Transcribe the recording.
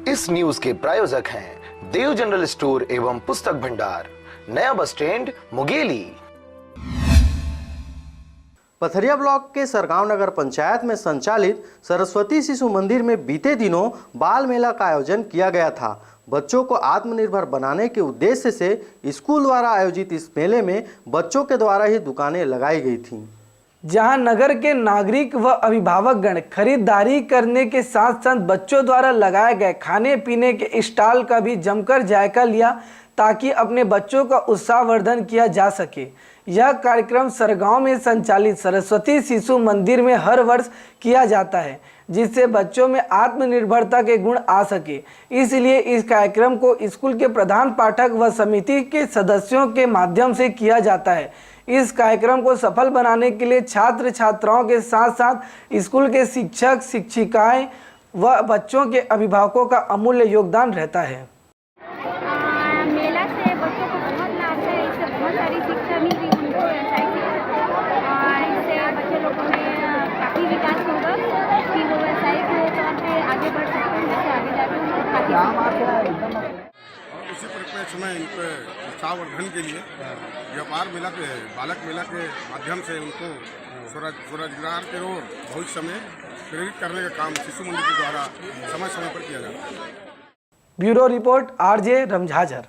इस न्यूज के प्रायोजक हैं देव जनरल स्टोर एवं पुस्तक भंडार, नया bus stand, Mungeli. Pathariya block के सरगांव नगर पंचायत में संचालित सरस्वती शिशु मंदिर में बीते दिनों बाल मेला का आयोजन किया गया था। बच्चों को आत्मनिर्भर बनाने के उद्देश्य से स्कूल द्वारा आयोजित इस मेले में बच्चों के द्वारा ही दुकानें लगाई गई थीं, जहां नगर के नागरिक व अभिभावकगण खरीदारी करने के साथ साथ बच्चों द्वारा लगाए गए खाने पीने के स्टॉल का भी जमकर जायका लिया ताकि अपने बच्चों का उत्साहवर्धन किया जा सके। यह कार्यक्रम सरगांव में संचालित सरस्वती शिशु मंदिर में हर वर्ष किया जाता है, जिससे बच्चों में आत्मनिर्भरता के गुण आ सके। इसलिए इस कार्यक्रम को स्कूल के प्रधान पाठक व समिति के सदस्यों के माध्यम से किया जाता है। इस कार्यक्रम को सफल बनाने के लिए छात्र छात्राओं के साथ साथ स्कूल के शिक्षक शिक्षिकाएं व बच्चों के अभिभावकों का अमूल्य योगदान रहता है। मेला से बच्चों को बहुत लाभ है, इससे बहुत सारी शिक्षा मिल रही उनको, इससे बच्चे लोगों में काफ़ी विकास होगा कि वो व्यवसायिक तौर पे आगे बढ़ सकते हैं, जैसे आगे जाकर उसी परिप्रेक्ष्य में इनके उत्साहवर्धन के लिए व्यापार मेला के बालक मेला के माध्यम से उनको स्वरोजगार के ओर भविष्य में प्रेरित करने का काम शिशु मंदिर के द्वारा समय समय पर किया जाता है। Bureau report RJ रमझाझर।